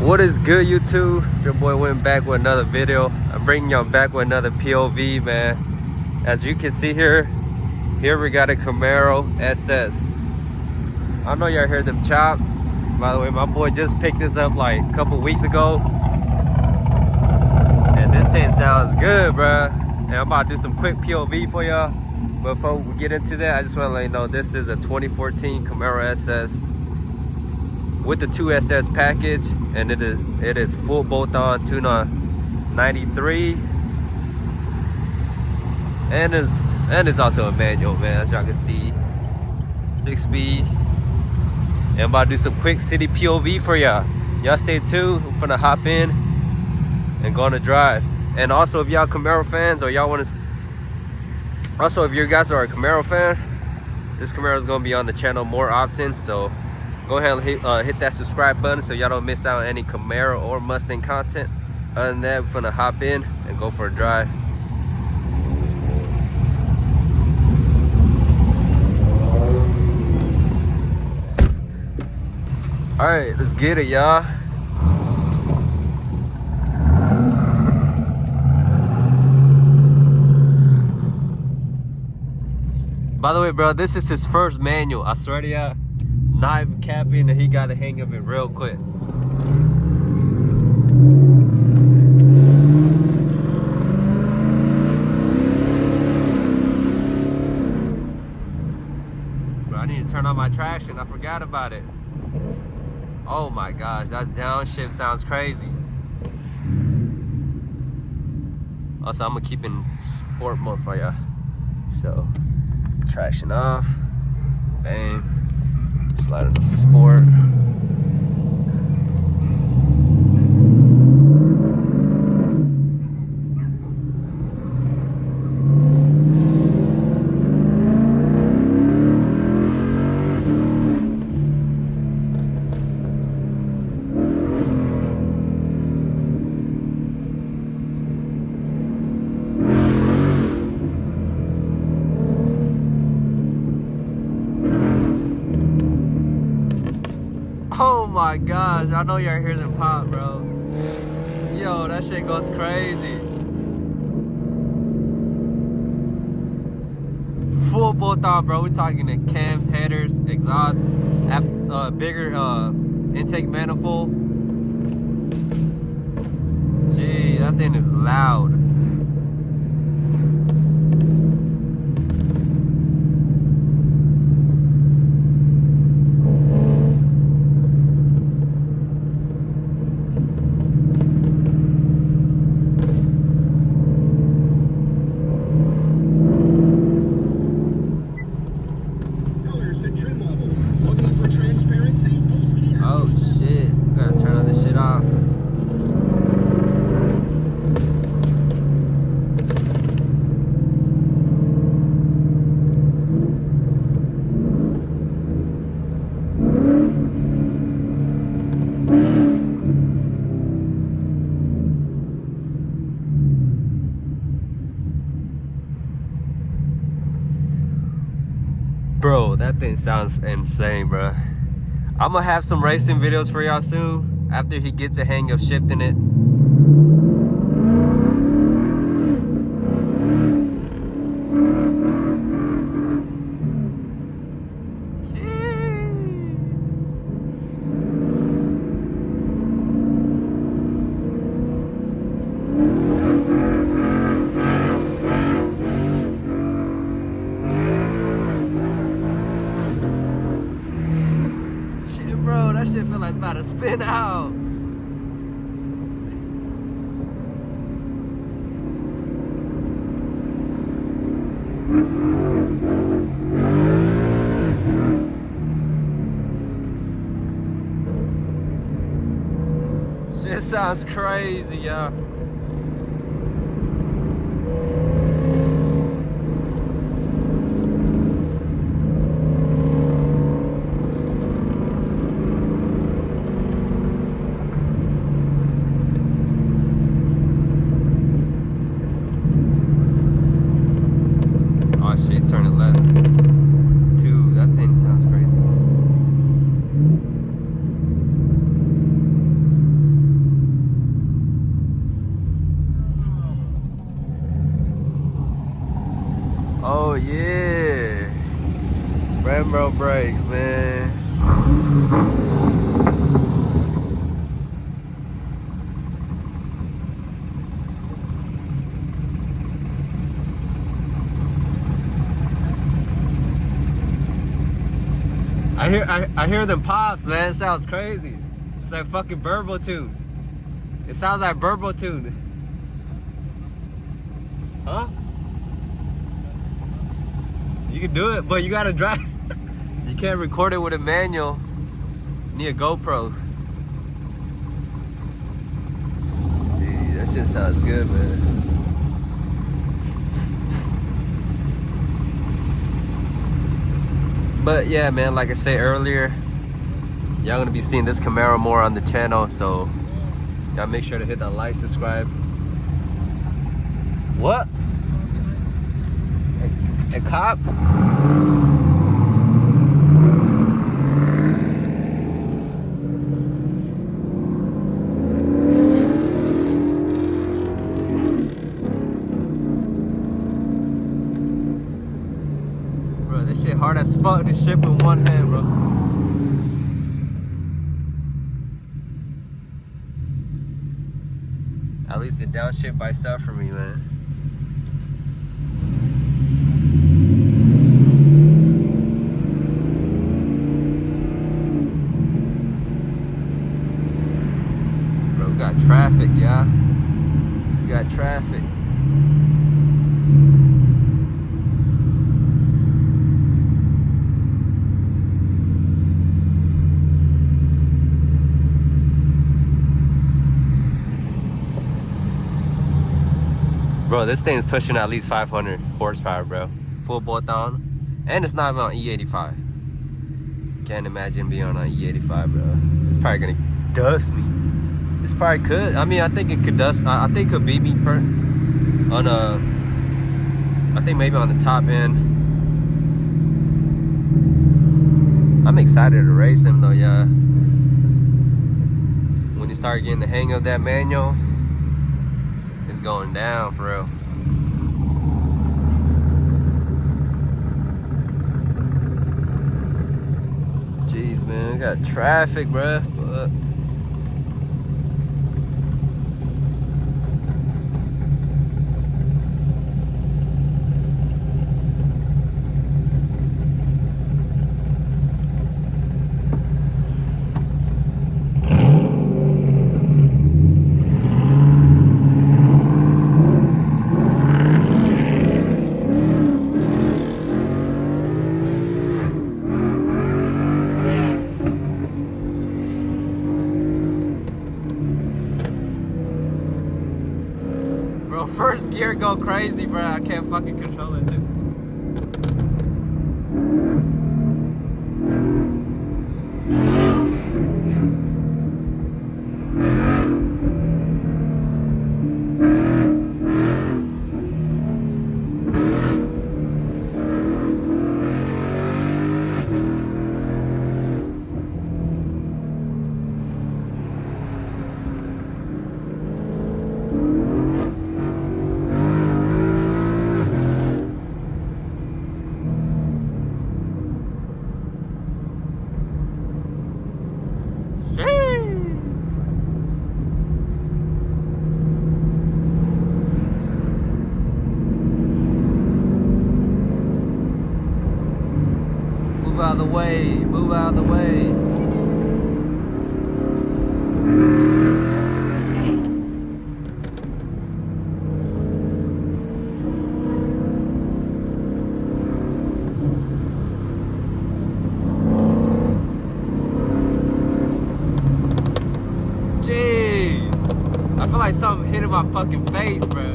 What is good, YouTube? It's your boy went back with another video. I'm bringing y'all back with another POV, man. As you can see here we got a Camaro SS. I know y'all heard them chop. By the way, my boy just picked this up like a couple weeks ago, and this thing sounds good, bruh. And I'm about to do some quick POV for y'all. But before we get into that, I just want to let you know this is a 2014 Camaro SS with the 2SS package, and it is full bolt-on tune-on 93, and it's also a manual, man, as y'all can see, 6-speed. And I'm about to do some quick city POV for y'all. Y'all stay tuned. I'm finna hop in and go on a drive. And also, if y'all Camaro fans, or y'all want to, also if you guys are a Camaro fan, this Camaro is gonna be on the channel more often, so go ahead and hit that subscribe button so y'all don't miss out on any Camaro or Mustang content. Other than that, we're gonna hop in and go for a drive. All right, let's get it, y'all. By the way, bro, this is his first manual. I swear to y'all. Not even capping, and he got the hang of it real quick. Bro, I need to turn on my traction. I forgot about it. Oh my gosh, that's downshift sounds crazy. Also, I'm gonna keep in sport mode for ya. So, traction off. Bang. Slide into sport. Oh my gosh, I know y'all hear them pop, bro. Yo, that shit goes crazy. Full bolt on, bro. We're talking the cams, headers, exhaust, bigger intake manifold. Gee, that thing is loud. Bro, that thing sounds insane, bro. I'm gonna have some racing videos for y'all soon after he gets a hang of shifting it. Bro, that shit feel like it's about to spin out. Shit sounds crazy, y'all. Turning left. Dude, that thing sounds crazy. brakes, man. I hear them pops, man. It sounds crazy. It's like fucking Burbo tune. It sounds like Burbo tune. Huh? You can do it, but you gotta drive. You can't record it with a manual. You need a GoPro. Gee, that shit sounds good, man. But yeah, man, like I said earlier, y'all gonna be seeing this Camaro more on the channel, so y'all make sure to hit that like, subscribe. What? A cop? Bro, this shit hard as fuck to ship with one hand, bro. At least it downshift by itself for me, man. Bro, we got traffic, yeah. We got traffic. Bro, this thing's pushing at least 500 horsepower, bro. Full bolt on. And it's not even on E85. Can't imagine being on an E85, bro. It's probably gonna dust me. This probably could. I mean, I think it could dust. I think it could beat me on a. I think maybe on the top end. I'm excited to race him though, yeah. When you start getting the hang of that manual, it's going down for real. Jeez, man, we got traffic, bruh. Fuck. First gear go crazy, bro. I can't fucking control it, dude. Move out of the way, move out of the way. Jeez, I feel like something hit in my fucking face, bro.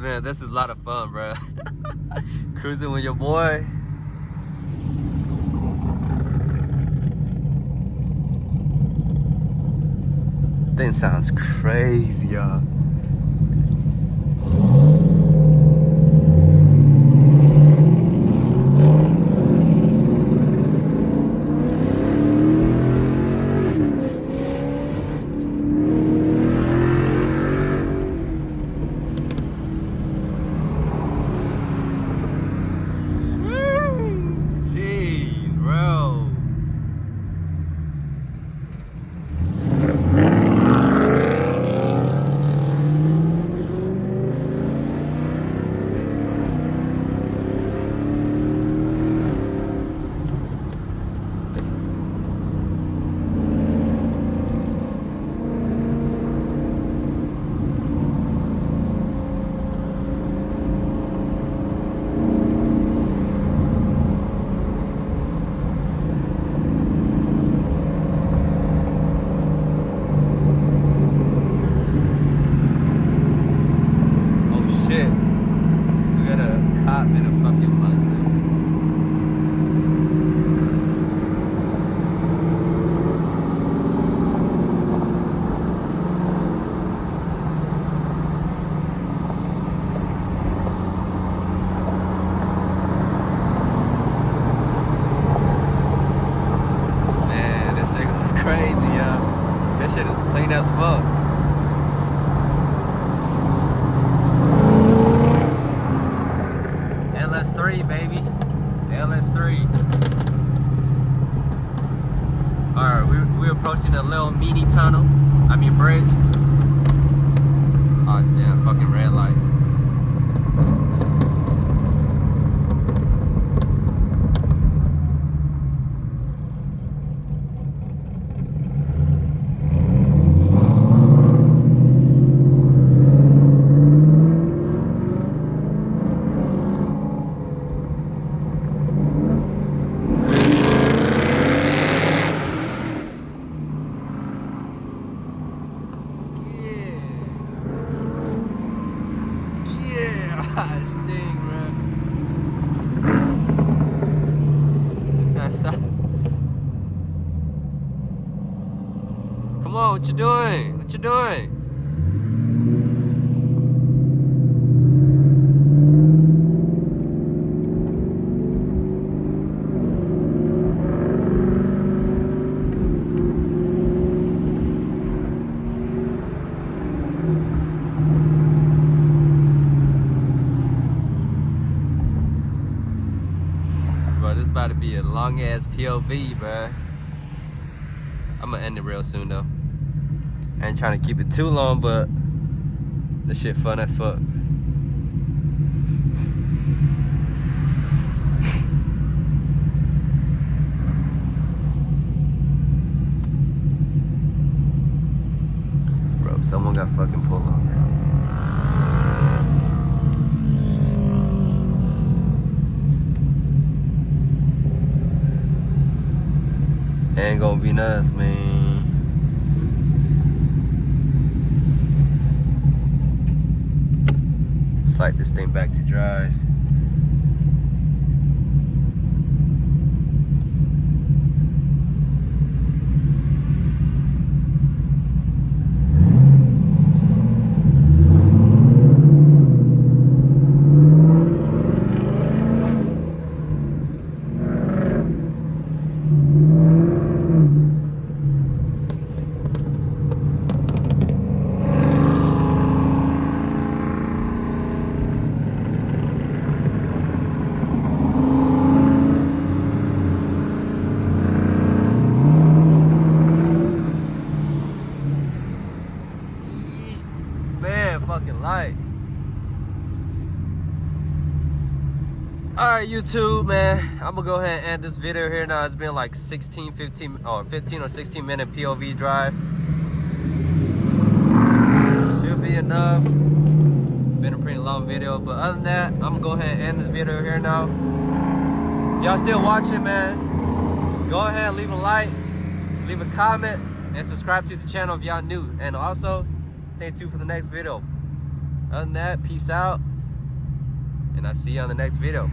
man, this is a lot of fun, bro. Cruising with your boy. Thing sounds crazy, y'all. As fuck. LS3, baby. LS3. Alright, we're approaching a little mini tunnel. I mean bridge. Oh damn, fucking red light. Come on, what you doing? What you doing? Bro, this about to be a long ass POV, bro. I'm gonna end it real soon though. I ain't trying to keep it too long, but this shit fun as fuck. Bro, someone got fucking pulled over. Ain't gonna be nuts, man. Slide this thing back to drive. Fucking light. Alright, YouTube, man, I'm gonna go ahead and end this video here now. It's been like 15 or 16 minute POV drive. Should be enough. Been a pretty long video, but other than that, I'm gonna go ahead and end this video here now. If y'all still watching, man, go ahead and leave a like, leave a comment, and subscribe to the channel if y'all new. And also, stay tuned for the next video. Other than that, peace out. And I'll see you on the next video.